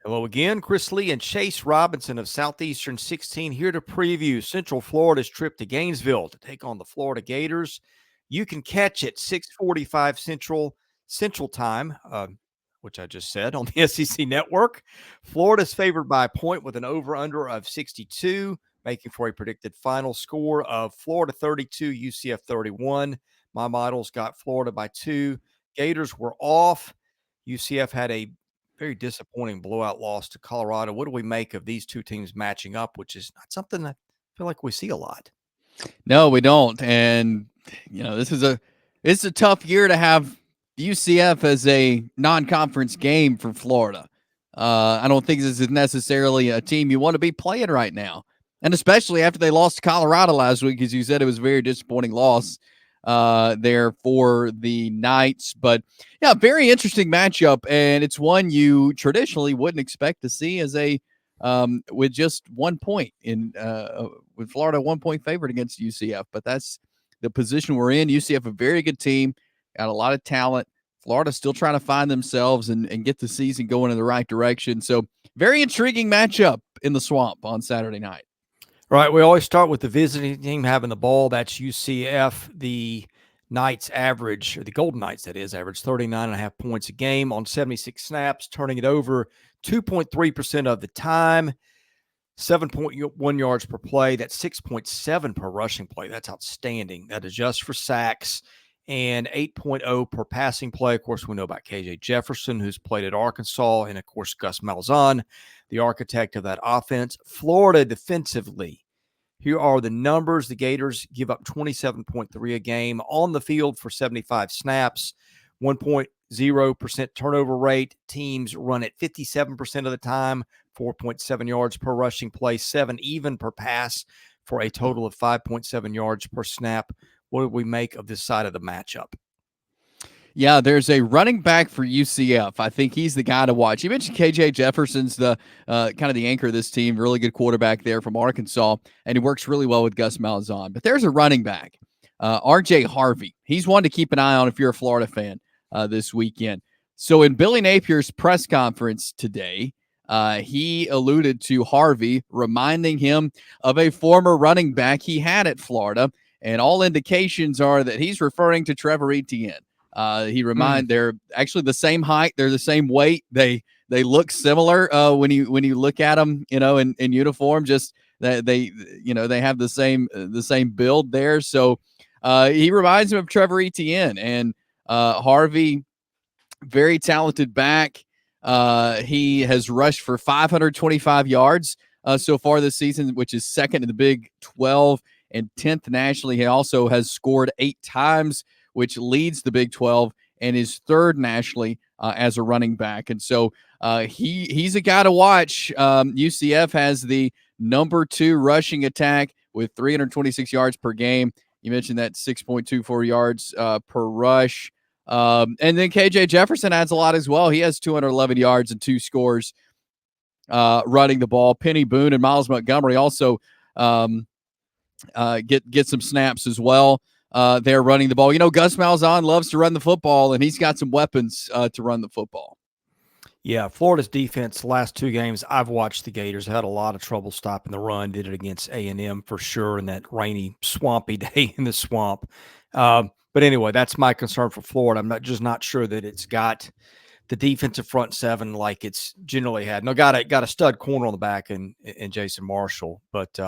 Hello again, Chris Lee and Chase Robinson of Southeastern 16 here to preview Central Florida's trip to Gainesville to take on the Florida Gators. You can catch it 6:45 Central Time, which I just said, on the SEC Network. Florida's favored by a point with an over-under of 62, making for a predicted final score of Florida 32, UCF 31. My models got Florida by 2. Gators were off. UCF had a very disappointing blowout loss to Colorado. What do we make of these two teams matching up, which is not something I feel like we see a lot? No, we don't. And it's a tough year to have UCF as a non-conference game for Florida. I don't think this is necessarily a team you want to be playing right now, and especially after they lost to Colorado last week, as you said, it was a very disappointing loss there for the Knights. But yeah, very interesting matchup, and it's one you traditionally wouldn't expect to see as a with just 1 point in with Florida 1 point favorite against UCF. But that's the position we're in. UCF a very good team, got a lot of talent. Florida still trying to find themselves and get the season going in the right direction. So very intriguing matchup in the Swamp on Saturday night. All right, we always start with the visiting team having the ball. That's UCF. The Knights average, or the Golden Knights, that is, average 39.5 points a game on 76 snaps, turning it over 2.3% of the time, 7.1 yards per play. That's 6.7 per rushing play. That's outstanding. That adjusts for sacks, and 8.0 per passing play. Of course, we know about KJ Jefferson, who's played at Arkansas, and, of course, Gus Malzahn, the architect of that offense. Florida defensively, here are the numbers. The Gators give up 27.3 a game on the field for 75 snaps, 1.0% turnover rate. Teams run at 57% of the time, 4.7 yards per rushing play, 7 even per pass for a total of 5.7 yards per snap. What do we make of this side of the matchup? Yeah, there's a running back for UCF. I think he's the guy to watch. You mentioned KJ Jefferson's the kind of the anchor of this team, really good quarterback there from Arkansas, and he works really well with Gus Malzahn. But there's a running back, RJ Harvey. He's one to keep an eye on if you're a Florida fan this weekend. So in Billy Napier's press conference today, he alluded to Harvey, reminding him of a former running back he had at Florida, and all indications are that he's referring to Trevor Etienne. They're actually the same height, they're the same weight. They look similar when you look at them, in uniform. Just that they have the same build there. So he reminds him of Trevor Etienne, and Harvey, very talented back. He has rushed for 525 yards so far this season, which is second in the Big 12 and 10th nationally. He also has scored 8 times, which leads the Big 12 and is third nationally as a running back. And so he's a guy to watch. UCF has the number 2 rushing attack with 326 yards per game. You mentioned that 6.24 yards per rush. And then KJ Jefferson adds a lot as well. He has 211 yards and 2 scores running the ball. Penny Boone and Miles Montgomery also get some snaps as well. They're running the ball. Gus Malzahn loves to run the football, and he's got some weapons to run the football. Yeah, Florida's defense, last 2 games, I've watched the Gators, had a lot of trouble stopping the run, did it against A&M for sure in that rainy, swampy day in the Swamp. But anyway, that's my concern for Florida. I'm not sure that it's got the defensive front 7 like it's generally had. No, got a stud corner on the back in Jason Marshall. But,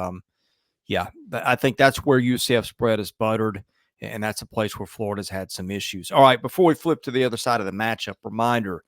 yeah, I think that's where UCF spread is buttered, and that's a place where Florida's had some issues. All right, before we flip to the other side of the matchup, reminder,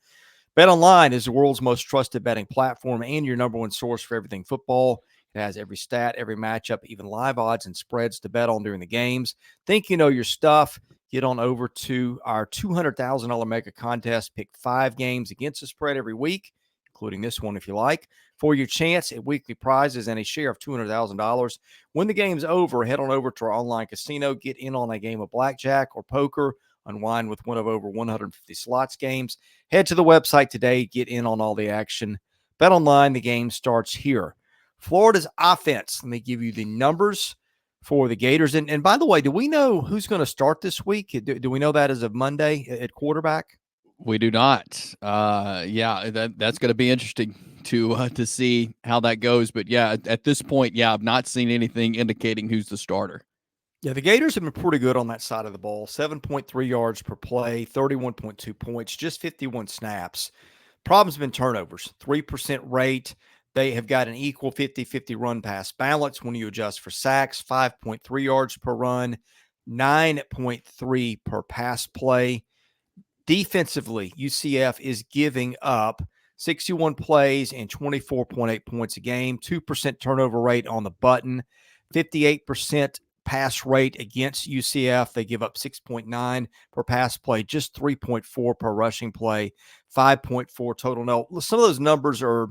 BetOnline is the world's most trusted betting platform and your number one source for everything football. It has every stat, every matchup, even live odds and spreads to bet on during the games. Think you know your stuff? Get on over to our $200,000 mega contest. Pick 5 games against the spread every week, including this one if you like, for your chance at weekly prizes and a share of $200,000. When the game's over, head on over to our online casino, get in on a game of blackjack or poker, unwind with one of over 150 slots games. Head to the website today, get in on all the action. BetOnline, the game starts here. Florida's offense, let me give you the numbers for the Gators. And by the way, do we know who's going to start this week? Do we know that as of Monday at quarterback? We do not. That's going to be interesting to see how that goes. But yeah, at this point, yeah, I've not seen anything indicating who's the starter. Yeah, the Gators have been pretty good on that side of the ball. 7.3 yards per play, 31.2 points, just 51 snaps. Problem's been turnovers, 3% rate. They have got an equal 50-50 run pass balance when you adjust for sacks, 5.3 yards per run, 9.3 per pass play. Defensively, UCF is giving up 61 plays and 24.8 points a game, 2% turnover rate on the button, 58% pass rate against UCF. They give up 6.9 per pass play, just 3.4 per rushing play, 5.4 total. Now, some of those numbers are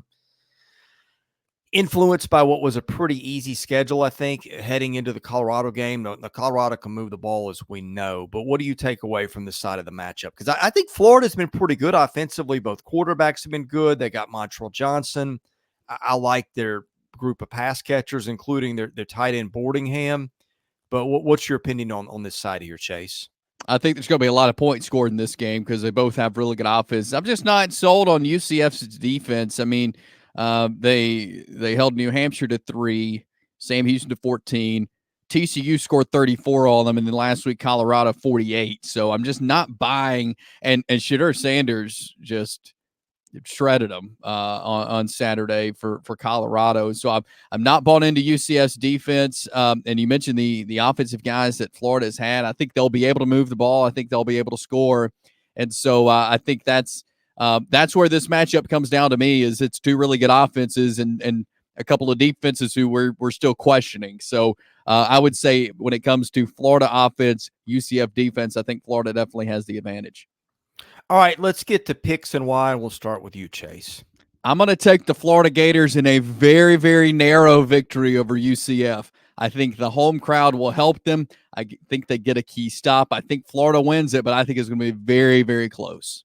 influenced by what was a pretty easy schedule, I think, heading into the Colorado game. The Colorado can move the ball, as we know. But what do you take away from this side of the matchup? Because I think Florida's been pretty good offensively. Both quarterbacks have been good. They got Montrell Johnson. I like their group of pass catchers, including their tight end Boardingham. But what's your opinion on this side here, Chase? I think there's going to be a lot of points scored in this game because they both have really good offense. I'm just not sold on UCF's defense. I mean, they held New Hampshire to 3, Sam Houston to 14. TCU scored 34 on them, and then last week Colorado 48. So I'm just not buying. And Shadur Sanders just shredded them on Saturday for Colorado. So I'm not bought into UCF's defense. And you mentioned the offensive guys that Florida has had. I think they'll be able to move the ball. I think they'll be able to score. And so I think that's where this matchup comes down to me. Is it's two really good offenses and a couple of defenses who we're still questioning. So I would say when it comes to Florida offense, UCF defense, I think Florida definitely has the advantage. All right, let's get to picks and why. We'll start with you, Chase. I'm going to take the Florida Gators in a very, very narrow victory over UCF. I think the home crowd will help them. I think they get a key stop. I think Florida wins it, but I think it's going to be very, very close.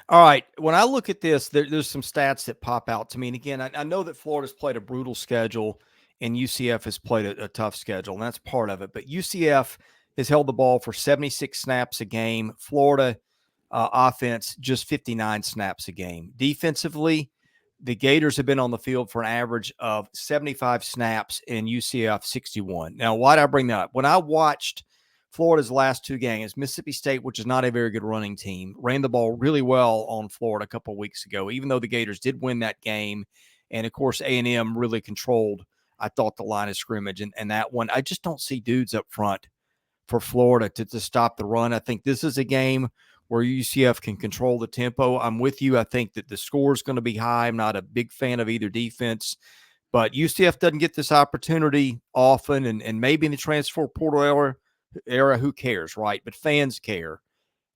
All right. When I look at this, there's some stats that pop out to me. And again, I know that Florida's played a brutal schedule and UCF has played a tough schedule, and that's part of it. But UCF has held the ball for 76 snaps a game. Florida offense, just 59 snaps a game. Defensively, the Gators have been on the field for an average of 75 snaps and UCF 61. Now, why did I bring that up? When I watched Florida's last two games, Mississippi State, which is not a very good running team, ran the ball really well on Florida a couple of weeks ago, even though the Gators did win that game. And, of course, A&M really controlled, I thought, the line of scrimmage. And that one, I just don't see dudes up front for Florida to stop the run. I think this is a game where UCF can control the tempo. I'm with you. I think that the score is going to be high. I'm not a big fan of either defense, but UCF doesn't get this opportunity often, and maybe in the transfer portal era, who cares, right? But fans care.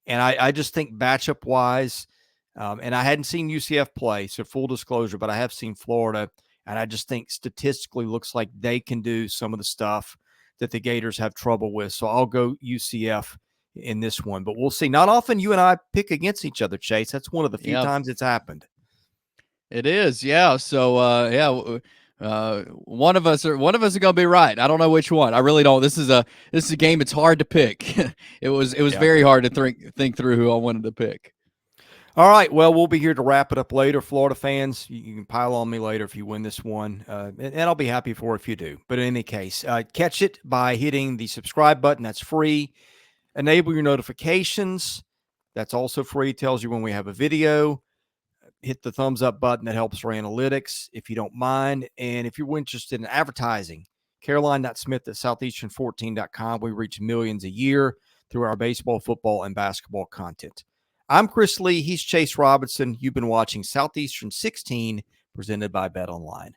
And I just think matchup-wise, and I hadn't seen UCF play, so full disclosure, but I have seen Florida, and I just think statistically looks like they can do some of the stuff that the Gators have trouble with. So I'll go UCF in this one, but we'll see. Not often you and I pick against each other, Chase. That's one of the few times it's happened. It is, yeah. So one of us are going to be right. I don't know which one. I really don't. This is a game. It's hard to pick. it was very hard to think through who I wanted to pick. All right. Well, we'll be here to wrap it up later. Florida fans, you can pile on me later if you win this one, and I'll be happy for it if you do. But in any case, catch it by hitting the subscribe button. That's free. Enable your notifications. That's also free. Tells you when we have a video. Hit the thumbs up button. That helps for analytics if you don't mind. And if you're interested in advertising, caroline.smith at southeastern14.com. We reach millions a year through our baseball, football, and basketball content. I'm Chris Lee. He's Chase Robinson. You've been watching Southeastern 16 presented by BetOnline.